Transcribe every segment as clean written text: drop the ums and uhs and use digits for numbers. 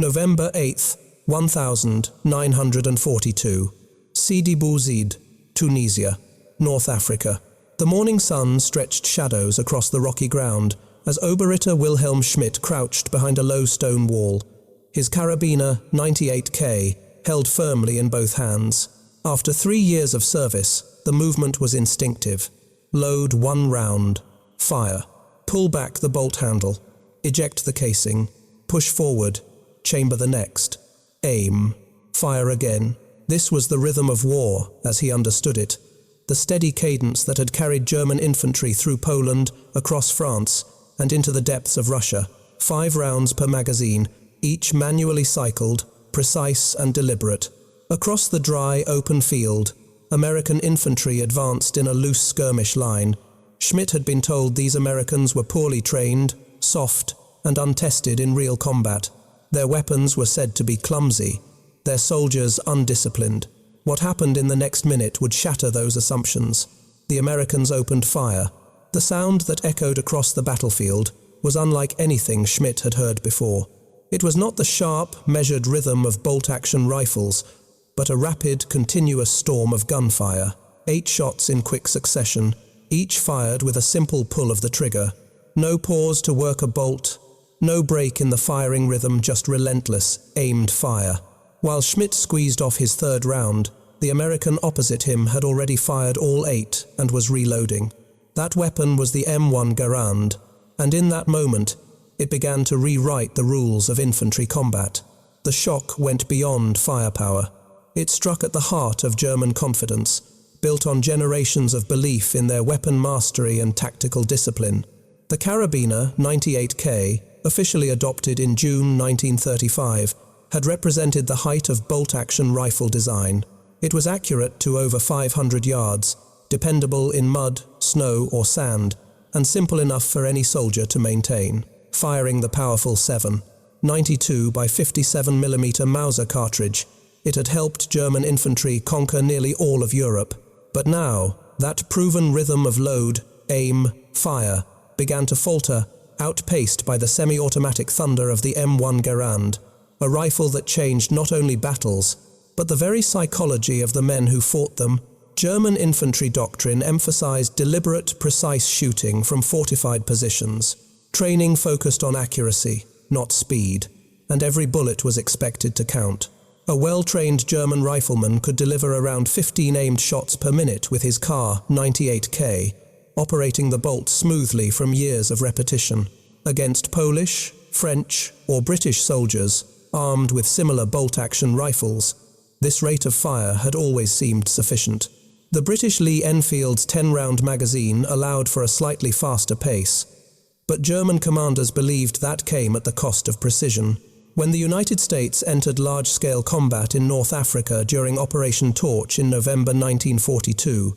November 8th, 1942. Sidi Bouzid, Tunisia, North Africa. The morning sun stretched shadows across the rocky ground as Oberritter Wilhelm Schmidt crouched behind a low stone wall, his carabiner 98K held firmly in both hands. After 3 years of service, the movement was instinctive. Load 1 round. Fire. Pull back the bolt handle. Eject the casing. Push forward. Chamber the next. Aim. Fire again. This was the rhythm of war, as he understood it. The steady cadence that had carried German infantry through Poland, across France, and into the depths of Russia. 5 rounds per magazine, each manually cycled, precise and deliberate. Across the dry, open field, American infantry advanced in a loose skirmish line. Schmidt had been told these Americans were poorly trained, soft, and untested in real combat. Their weapons were said to be clumsy, their soldiers undisciplined. What happened in the next minute would shatter those assumptions. The Americans opened fire. The sound that echoed across the battlefield was unlike anything Schmidt had heard before. It was not the sharp, measured rhythm of bolt-action rifles, but a rapid, continuous storm of gunfire. 8 shots in quick succession, each fired with a simple pull of the trigger. No pause to work a bolt, no break in the firing rhythm, just relentless, aimed fire. While Schmidt squeezed off his 3rd round, the American opposite him had already fired all 8 and was reloading. That weapon was the M1 Garand, and in that moment, it began to rewrite the rules of infantry combat. The shock went beyond firepower. It struck at the heart of German confidence, built on generations of belief in their weapon mastery and tactical discipline. The carabiner 98K, officially adopted in June 1935, had represented the height of bolt-action rifle design. It was accurate to over 500 yards, dependable in mud, snow or sand, and simple enough for any soldier to maintain. Firing the powerful 7.92 by 57mm Mauser cartridge, it had helped German infantry conquer nearly all of Europe. But now, that proven rhythm of load, aim, fire, began to falter, outpaced by the semi-automatic thunder of the M1 Garand, a rifle that changed not only battles, but the very psychology of the men who fought them. German infantry doctrine emphasized deliberate, precise shooting from fortified positions. Training focused on accuracy, not speed, and every bullet was expected to count. A well-trained German rifleman could deliver around 15 aimed shots per minute with his Kar 98K, operating the bolt smoothly from years of repetition. Against Polish, French, or British soldiers, armed with similar bolt-action rifles, this rate of fire had always seemed sufficient. The British Lee Enfield's 10-round magazine allowed for a slightly faster pace, but German commanders believed that came at the cost of precision. When the United States entered large-scale combat in North Africa during Operation Torch in November 1942,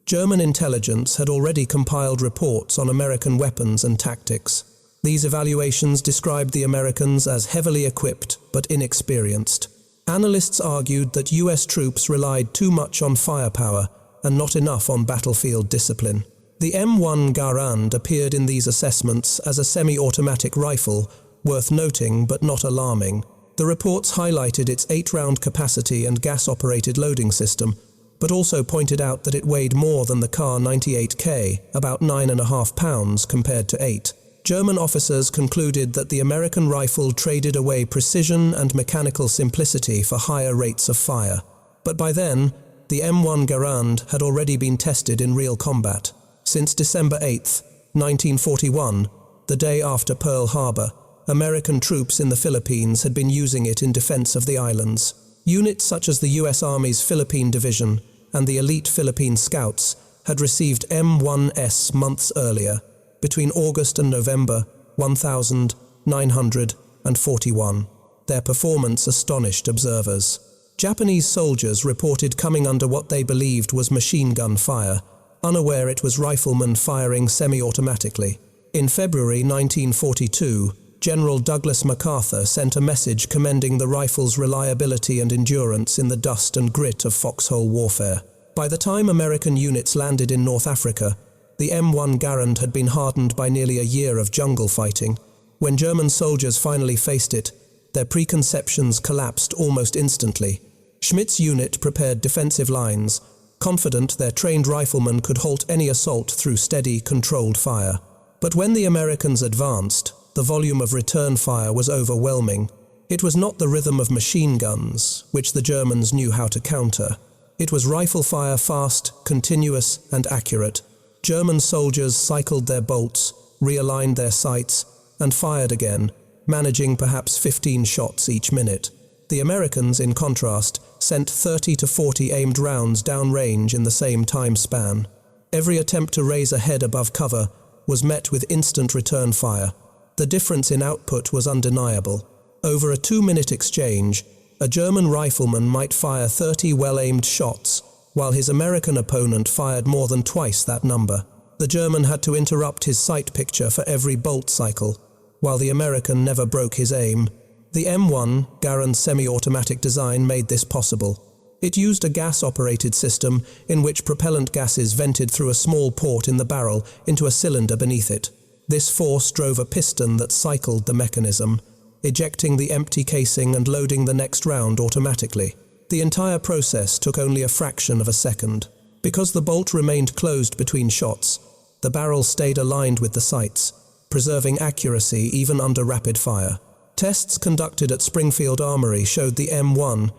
German intelligence had already compiled reports on American weapons and tactics. These evaluations described the Americans as heavily equipped but inexperienced. Analysts argued that US troops relied too much on firepower and not enough on battlefield discipline. The M1 Garand appeared in these assessments as a semi-automatic rifle, worth noting but not alarming. The reports highlighted its 8-round capacity and gas-operated loading system, but also pointed out that it weighed more than the Kar 98K, about 9.5 pounds compared to 8. German officers concluded that the American rifle traded away precision and mechanical simplicity for higher rates of fire. But by then, the M1 Garand had already been tested in real combat. Since December 8, 1941, the day after Pearl Harbor, American troops in the Philippines had been using it in defense of the islands. Units such as the U.S. Army's Philippine Division and the elite Philippine Scouts had received M1S months earlier, between August and November 1941. Their performance astonished observers. Japanese soldiers reported coming under what they believed was machine gun fire, unaware it was riflemen firing semi-automatically. In February 1942, General Douglas MacArthur sent a message commending the rifle's reliability and endurance in the dust and grit of foxhole warfare. By the time American units landed in North Africa, the M1 Garand had been hardened by nearly a year of jungle fighting. When German soldiers finally faced it, their preconceptions collapsed almost instantly. Schmidt's unit prepared defensive lines, confident their trained riflemen could halt any assault through steady, controlled fire. But when the Americans advanced, the volume of return fire was overwhelming. It was not the rhythm of machine guns, which the Germans knew how to counter. It was rifle fire, fast, continuous, and accurate. German soldiers cycled their bolts, realigned their sights, and fired again, managing perhaps 15 shots each minute. The Americans, in contrast, sent 30 to 40 aimed rounds downrange in the same time span. Every attempt to raise a head above cover was met with instant return fire. The difference in output was undeniable. Over a 2-minute exchange, a German rifleman might fire 30 well-aimed shots, while his American opponent fired more than twice that number. The German had to interrupt his sight picture for every bolt cycle, while the American never broke his aim. The M1 Garand semi-automatic design made this possible. It used a gas-operated system in which propellant gases vented through a small port in the barrel into a cylinder beneath it. This force drove a piston that cycled the mechanism, ejecting the empty casing and loading the next round automatically. The entire process took only a fraction of a second. Because the bolt remained closed between shots, the barrel stayed aligned with the sights, preserving accuracy even under rapid fire. Tests conducted at Springfield Armory showed the M1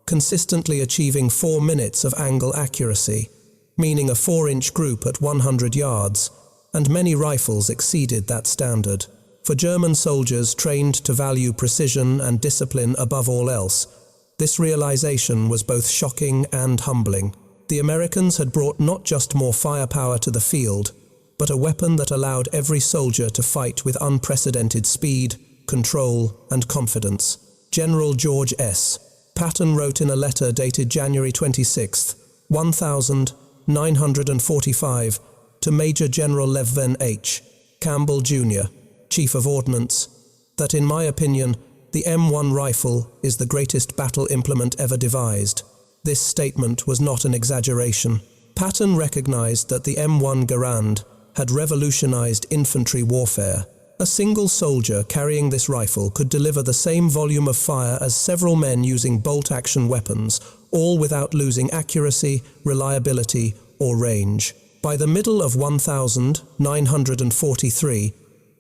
consistently achieving 4 minutes of angle accuracy, meaning a 4-inch group at 100 yards, and many rifles exceeded that standard. For German soldiers trained to value precision and discipline above all else, this realization was both shocking and humbling. The Americans had brought not just more firepower to the field, but a weapon that allowed every soldier to fight with unprecedented speed, control, and confidence. General George S. Patton wrote in a letter dated January 26, 1945, to Major General Levin H. Campbell, Jr., Chief of Ordnance, that in my opinion, the M1 rifle is the greatest battle implement ever devised. This statement was not an exaggeration. Patton recognized that the M1 Garand had revolutionized infantry warfare. A single soldier carrying this rifle could deliver the same volume of fire as several men using bolt-action weapons, all without losing accuracy, reliability, or range. By the middle of 1943,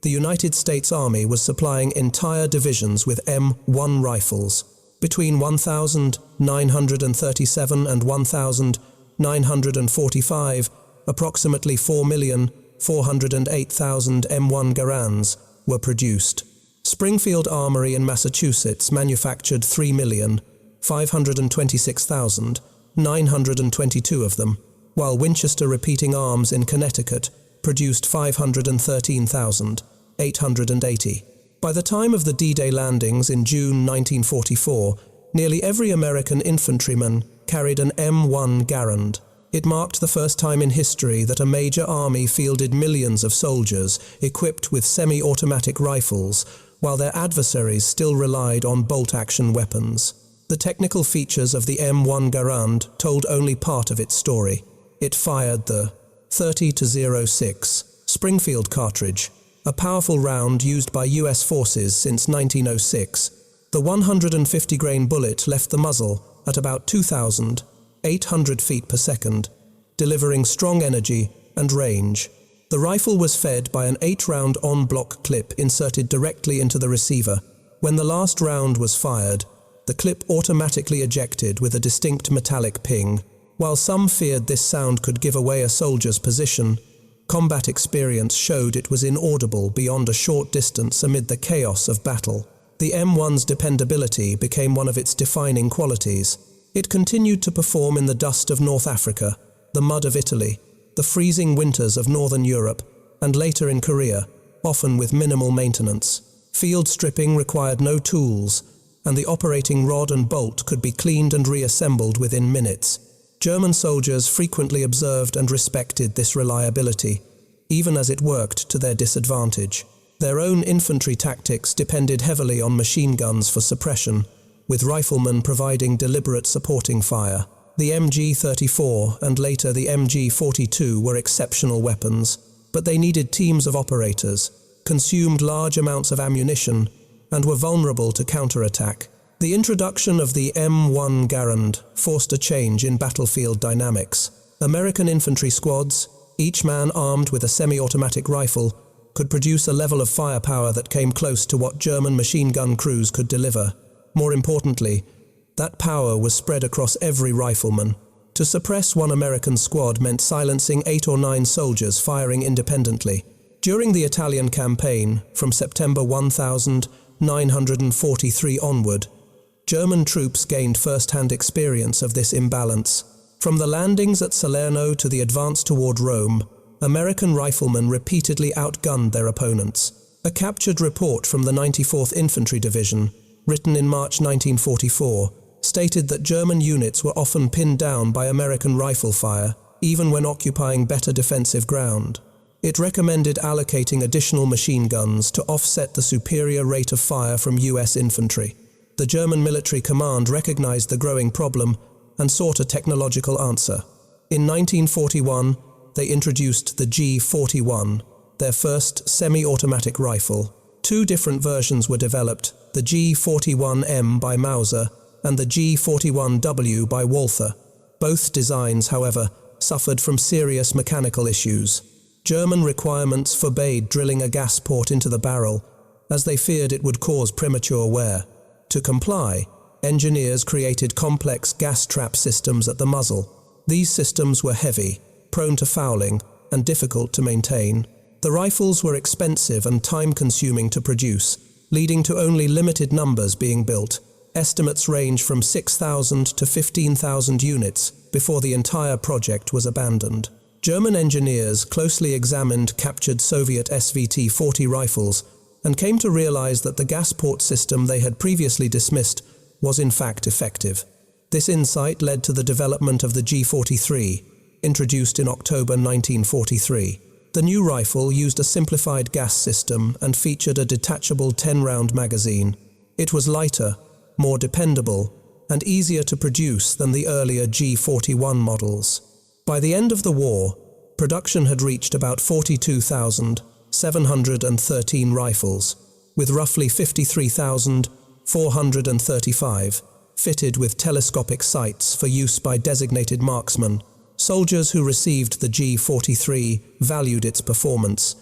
the United States Army was supplying entire divisions with M1 rifles. Between 1937 and 1945, approximately 4,408,000 M1 Garands were produced. Springfield Armory in Massachusetts manufactured 3,526,922 of them, while Winchester Repeating Arms in Connecticut produced 513,880. By the time of the D-Day landings in June 1944, nearly every American infantryman carried an M1 Garand. It marked the first time in history that a major army fielded millions of soldiers equipped with semi-automatic rifles, while their adversaries still relied on bolt-action weapons. The technical features of the M1 Garand told only part of its story. It fired the 30-06 Springfield cartridge, a powerful round used by U.S. forces since 1906. The 150-grain bullet left the muzzle at about 2,800 feet per second, delivering strong energy and range. The rifle was fed by an 8-round en-bloc clip inserted directly into the receiver. When the last round was fired, the clip automatically ejected with a distinct metallic ping. While some feared this sound could give away a soldier's position, combat experience showed it was inaudible beyond a short distance amid the chaos of battle. The M1's dependability became one of its defining qualities. It continued to perform in the dust of North Africa, the mud of Italy, the freezing winters of Northern Europe, and later in Korea, often with minimal maintenance. Field stripping required no tools, and the operating rod and bolt could be cleaned and reassembled within minutes. German soldiers frequently observed and respected this reliability, even as it worked to their disadvantage. Their own infantry tactics depended heavily on machine guns for suppression, with riflemen providing deliberate supporting fire. The MG-34 and later the MG-42 were exceptional weapons, but they needed teams of operators, consumed large amounts of ammunition, and were vulnerable to counterattack. The introduction of the M1 Garand forced a change in battlefield dynamics. American infantry squads, each man armed with a semi-automatic rifle, could produce a level of firepower that came close to what German machine gun crews could deliver. More importantly, that power was spread across every rifleman. To suppress one American squad meant silencing 8 or 9 soldiers firing independently. During the Italian campaign, from September 1943 onward, German troops gained first-hand experience of this imbalance. From the landings at Salerno to the advance toward Rome, American riflemen repeatedly outgunned their opponents. A captured report from the 94th Infantry Division, written in March 1944, stated that German units were often pinned down by American rifle fire, even when occupying better defensive ground. It recommended allocating additional machine guns to offset the superior rate of fire from US infantry. The German military command recognized the growing problem and sought a technological answer. In 1941, they introduced the G41, their first semi-automatic rifle. 2 different versions were developed, the G41M by Mauser and the G41W by Walther. Both designs, however, suffered from serious mechanical issues. German requirements forbade drilling a gas port into the barrel, as they feared it would cause premature wear. To comply, engineers created complex gas trap systems at the muzzle. These systems were heavy, prone to fouling, and difficult to maintain. The rifles were expensive and time-consuming to produce, leading to only limited numbers being built. Estimates range from 6,000 to 15,000 units before the entire project was abandoned. German engineers closely examined captured Soviet SVT-40 rifles and came to realize that the gas port system they had previously dismissed was in fact effective. This insight led to the development of the G43, introduced in October 1943. The new rifle used a simplified gas system and featured a detachable 10-round magazine. It was lighter, more dependable, and easier to produce than the earlier G41 models. By the end of the war, production had reached about 42,713 rifles, with roughly 53,435 fitted with telescopic sights for use by designated marksmen. Soldiers who received the G43 valued its performance,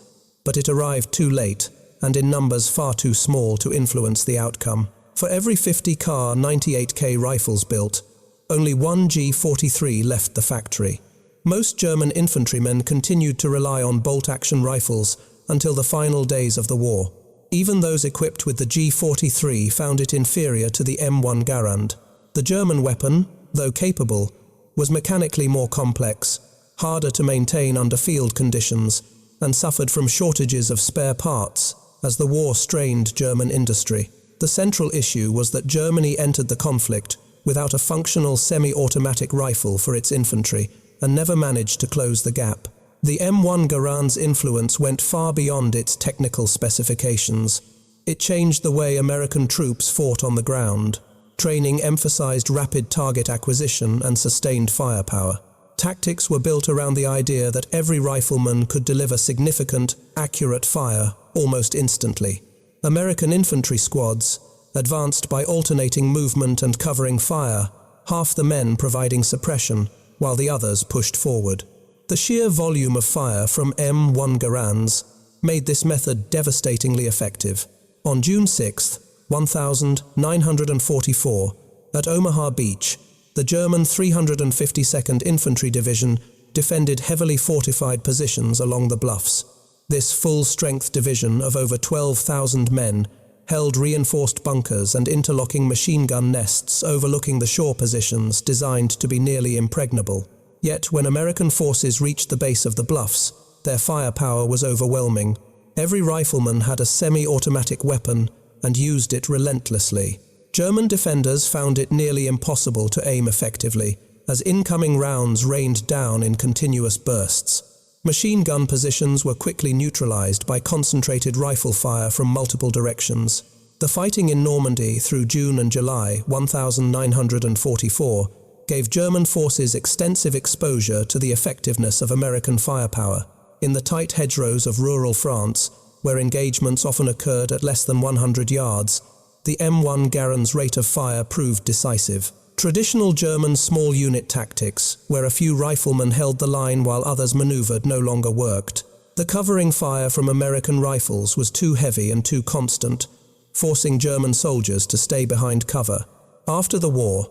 but it arrived too late and in numbers far too small to influence the outcome. For every 50 Kar 98K rifles built, only 1 G43 left the factory. Most German infantrymen continued to rely on bolt-action rifles until the final days of the war. Even those equipped with the G43 found it inferior to the M1 Garand. The German weapon, though capable, was mechanically more complex, harder to maintain under field conditions, and suffered from shortages of spare parts as the war strained German industry. The central issue was that Germany entered the conflict without a functional semi-automatic rifle for its infantry and never managed to close the gap. The M1 Garand's influence went far beyond its technical specifications. It changed the way American troops fought on the ground. Training emphasized rapid target acquisition and sustained firepower. Tactics were built around the idea that every rifleman could deliver significant, accurate fire almost instantly. American infantry squads advanced by alternating movement and covering fire, half the men providing suppression, while the others pushed forward. The sheer volume of fire from M1 Garands made this method devastatingly effective. On June 6, 1944, at Omaha Beach, the German 352nd Infantry Division defended heavily fortified positions along the bluffs. This full-strength division of over 12,000 men held reinforced bunkers and interlocking machine gun nests overlooking the shore positions designed to be nearly impregnable. Yet when American forces reached the base of the bluffs, their firepower was overwhelming. Every rifleman had a semi-automatic weapon and used it relentlessly. German defenders found it nearly impossible to aim effectively, as incoming rounds rained down in continuous bursts. Machine gun positions were quickly neutralized by concentrated rifle fire from multiple directions. The fighting in Normandy through June and July 1944 gave German forces extensive exposure to the effectiveness of American firepower. In the tight hedgerows of rural France, where engagements often occurred at less than 100 yards, the M1 Garand's rate of fire proved decisive. Traditional German small unit tactics, where a few riflemen held the line while others maneuvered, no longer worked. The covering fire from American rifles was too heavy and too constant, forcing German soldiers to stay behind cover. After the war,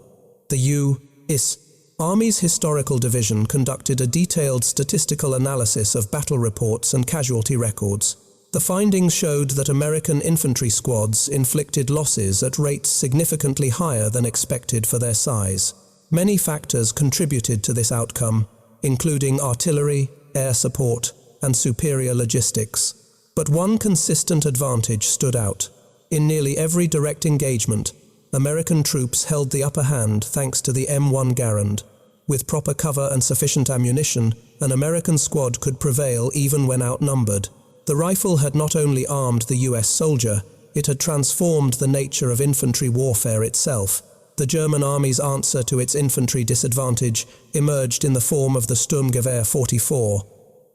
the U.S. Army's Historical Division conducted a detailed statistical analysis of battle reports and casualty records. The findings showed that American infantry squads inflicted losses at rates significantly higher than expected for their size. Many factors contributed to this outcome, including artillery, air support, and superior logistics. But one consistent advantage stood out. In nearly every direct engagement, American troops held the upper hand thanks to the M1 Garand. With proper cover and sufficient ammunition, an American squad could prevail even when outnumbered. The rifle had not only armed the US soldier, it had transformed the nature of infantry warfare itself. The German army's answer to its infantry disadvantage emerged in the form of the Sturmgewehr 44,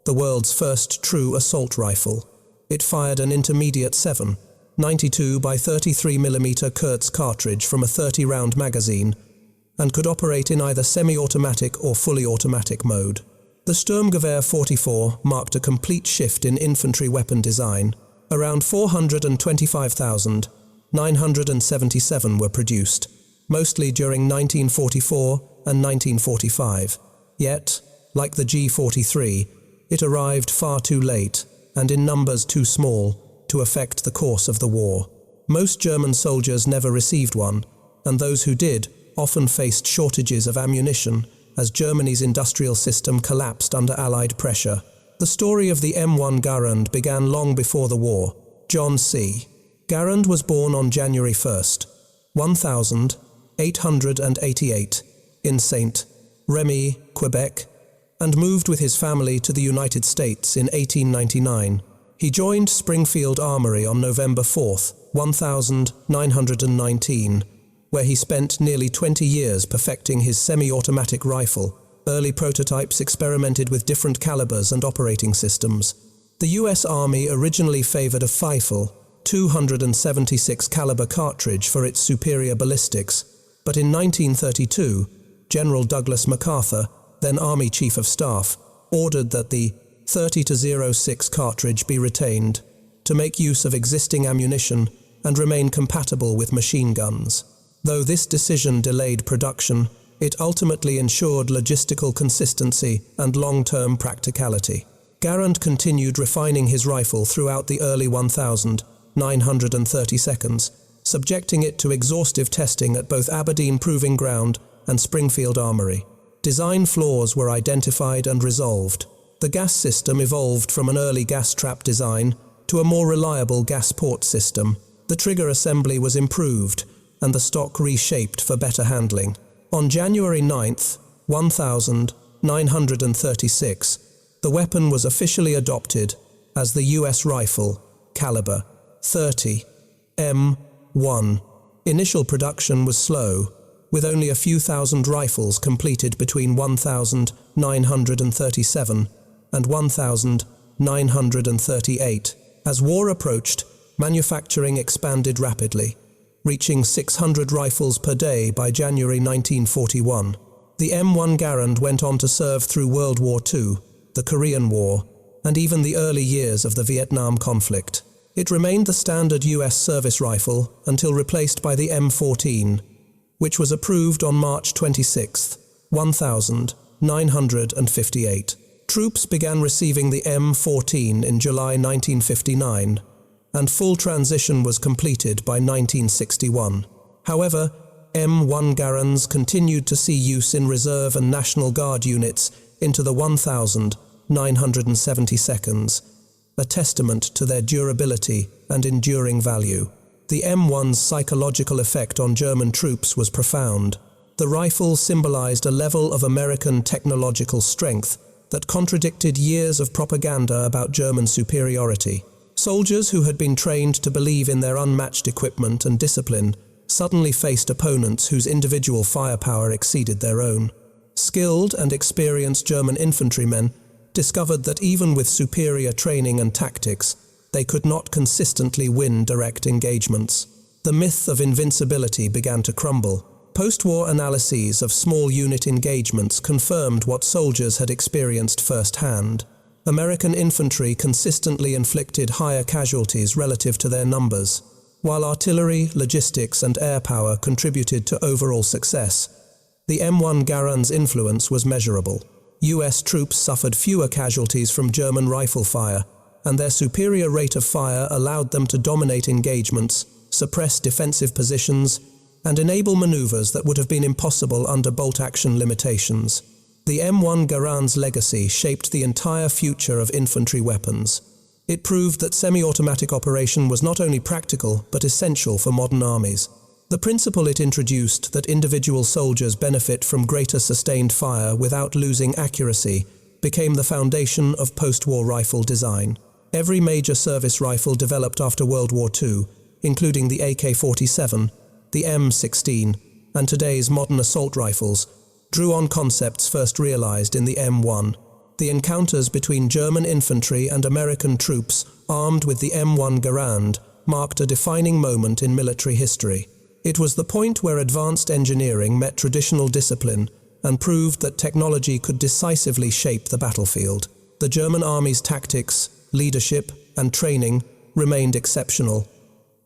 the world's first true assault rifle. It fired an intermediate 7.92 by 33 mm Kurz cartridge from a 30-round magazine and could operate in either semi-automatic or fully automatic mode. The Sturmgewehr 44 marked a complete shift in infantry weapon design. Around 425,977 were produced, mostly during 1944 and 1945. Yet, like the G43, it arrived far too late and in numbers too small to affect the course of the war. Most German soldiers never received one, and those who did often faced shortages of ammunition as Germany's industrial system collapsed under Allied pressure. The story of the M1 Garand began long before the war. John C. Garand was born on January 1st, 1888, in Saint-Rémy, Quebec, and moved with his family to the United States in 1899. He joined Springfield Armory on November 4th, 1919, where he spent nearly 20 years perfecting his semi-automatic rifle. Early prototypes experimented with different calibers and operating systems. The US Army originally favored a Feifel 276 caliber cartridge for its superior ballistics, but in 1932, General Douglas MacArthur, then Army Chief of Staff, ordered that the 30-06 cartridge be retained to make use of existing ammunition and remain compatible with machine guns. Though this decision delayed production, it ultimately ensured logistical consistency and long-term practicality. Garand continued refining his rifle throughout the early 1932s, subjecting it to exhaustive testing at both Aberdeen Proving Ground and Springfield Armory. Design flaws were identified and resolved. The gas system evolved from an early gas trap design to a more reliable gas port system. The trigger assembly was improved, and the stock reshaped for better handling. On January 9th, 1936, the weapon was officially adopted as the US rifle, caliber 30 M1. Initial production was slow, with only a few thousand rifles completed between 1937 and 1938. As war approached, manufacturing expanded rapidly, reaching 600 rifles per day by January 1941. The M1 Garand went on to serve through World War II, the Korean War, and even the early years of the Vietnam conflict. It remained the standard US service rifle until replaced by the M14, which was approved on March 26, 1958. Troops began receiving the M14 in July 1959, and full transition was completed by 1961. However, M1 Garands continued to see use in Reserve and National Guard units into the 1972nd, a testament to their durability and enduring value. The M1's psychological effect on German troops was profound. The rifle symbolized a level of American technological strength that contradicted years of propaganda about German superiority. Soldiers who had been trained to believe in their unmatched equipment and discipline suddenly faced opponents whose individual firepower exceeded their own. Skilled and experienced German infantrymen discovered that even with superior training and tactics, they could not consistently win direct engagements. The myth of invincibility began to crumble. Post-war analyses of small unit engagements confirmed what soldiers had experienced firsthand. American infantry consistently inflicted higher casualties relative to their numbers, while artillery, logistics, and air power contributed to overall success. The M1 Garand's influence was measurable. US troops suffered fewer casualties from German rifle fire, and their superior rate of fire allowed them to dominate engagements, suppress defensive positions, and enable maneuvers that would have been impossible under bolt-action limitations. The M1 Garand's legacy shaped the entire future of infantry weapons. It proved that semi-automatic operation was not only practical but essential for modern armies. The principle it introduced, that individual soldiers benefit from greater sustained fire without losing accuracy, became the foundation of post-war rifle design. Every major service rifle developed after World War II, including the AK-47, the M16, and today's modern assault rifles, drew on concepts first realized in the M1. The encounters between German infantry and American troops armed with the M1 Garand marked a defining moment in military history. It was the point where advanced engineering met traditional discipline and proved that technology could decisively shape the battlefield. The German army's tactics, leadership, and training remained exceptional,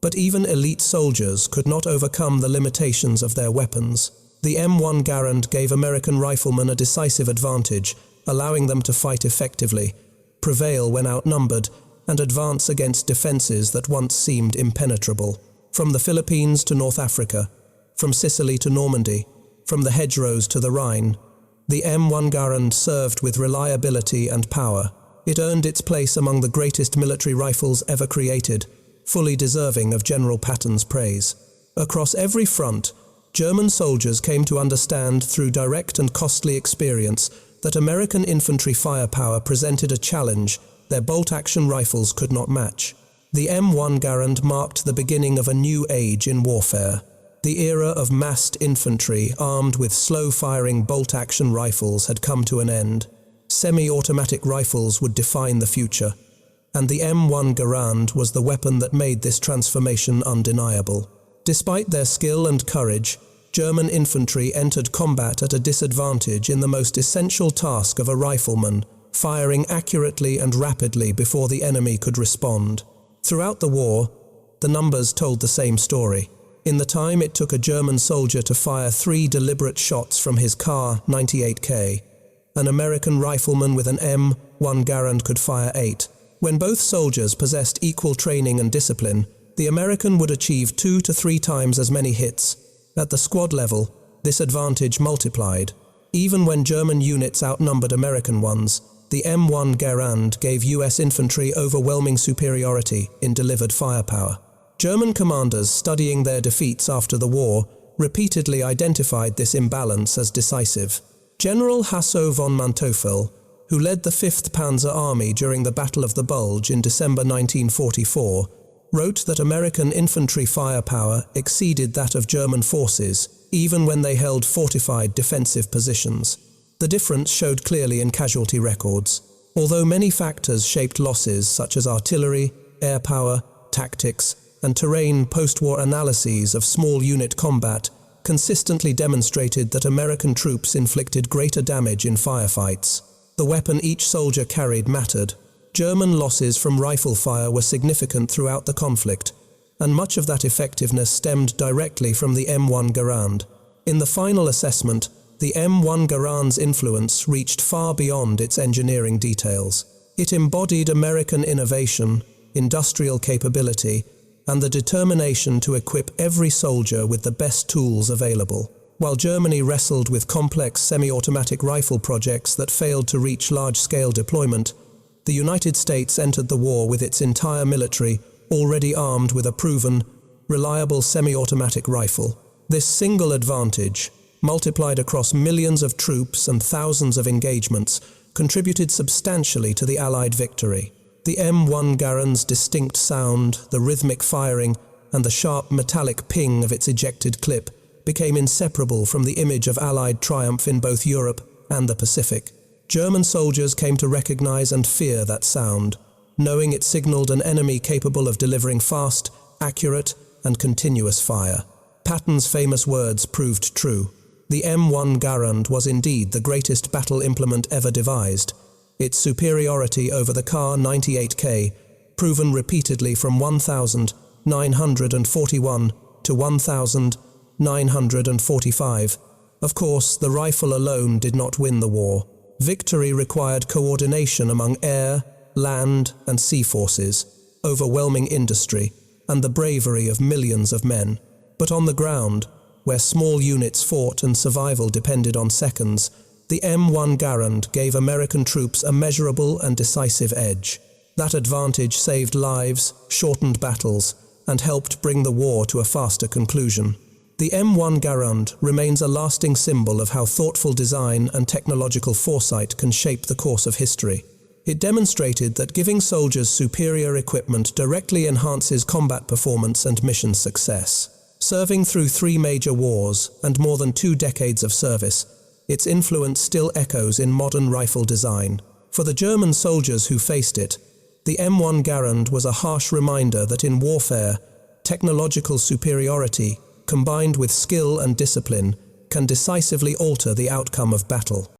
but even elite soldiers could not overcome the limitations of their weapons. The M1 Garand gave American riflemen a decisive advantage, allowing them to fight effectively, prevail when outnumbered, and advance against defenses that once seemed impenetrable. From the Philippines to North Africa, from Sicily to Normandy, from the hedgerows to the Rhine, the M1 Garand served with reliability and power. It earned its place among the greatest military rifles ever created, fully deserving of General Patton's praise. Across every front, German soldiers came to understand through direct and costly experience that American infantry firepower presented a challenge their bolt-action rifles could not match. The M1 Garand marked the beginning of a new age in warfare. The era of massed infantry armed with slow-firing bolt-action rifles had come to an end. Semi-automatic rifles would define the future, and the M1 Garand was the weapon that made this transformation undeniable. Despite their skill and courage, German infantry entered combat at a disadvantage in the most essential task of a rifleman, firing accurately and rapidly before the enemy could respond. Throughout the war, the numbers told the same story. In the time it took a German soldier to fire 3 deliberate shots from his Kar 98K, an American rifleman with an M1 Garand could fire 8. When both soldiers possessed equal training and discipline, the American would achieve 2 to 3 times as many hits. At the squad level, this advantage multiplied. Even when German units outnumbered American ones, the M1 Garand gave US infantry overwhelming superiority in delivered firepower. German commanders studying their defeats after the war repeatedly identified this imbalance as decisive. General Hasso von Manteuffel, who led the 5th Panzer Army during the Battle of the Bulge in December 1944, wrote that American infantry firepower exceeded that of German forces, even when they held fortified defensive positions. The difference showed clearly in casualty records. Although many factors shaped losses such as artillery, air power, tactics, and terrain, post-war analyses of small unit combat consistently demonstrated that American troops inflicted greater damage in firefights. The weapon each soldier carried mattered. German losses from rifle fire were significant throughout the conflict, and much of that effectiveness stemmed directly from the M1 Garand. In the final assessment, the M1 Garand's influence reached far beyond its engineering details. It embodied American innovation, industrial capability, and the determination to equip every soldier with the best tools available. While Germany wrestled with complex semi-automatic rifle projects that failed to reach large-scale deployment, the United States entered the war with its entire military already armed with a proven, reliable semi-automatic rifle. This single advantage, multiplied across millions of troops and thousands of engagements, contributed substantially to the Allied victory. The M1 Garand's distinct sound, the rhythmic firing, and the sharp metallic ping of its ejected clip became inseparable from the image of Allied triumph in both Europe and the Pacific. German soldiers came to recognize and fear that sound. knowing it signaled an enemy capable of delivering fast, accurate, and continuous fire. Patton's famous words proved true. The M1 Garand was indeed the greatest battle implement ever devised. Its superiority over the Kar 98K, proven repeatedly from 1941 to 1945. Of course, the rifle alone did not win the war. Victory required coordination among air, land, and sea forces, overwhelming industry, and the bravery of millions of men. But on the ground, where small units fought and survival depended on seconds, the M1 Garand gave American troops a measurable and decisive edge. That advantage saved lives, shortened battles, and helped bring the war to a faster conclusion. The M1 Garand remains a lasting symbol of how thoughtful design and technological foresight can shape the course of history. It demonstrated that giving soldiers superior equipment directly enhances combat performance and mission success. Serving through 3 major wars and more than 2 decades of service, its influence still echoes in modern rifle design. For the German soldiers who faced it, the M1 Garand was a harsh reminder that in warfare, technological superiority, combined with skill and discipline, can decisively alter the outcome of battle.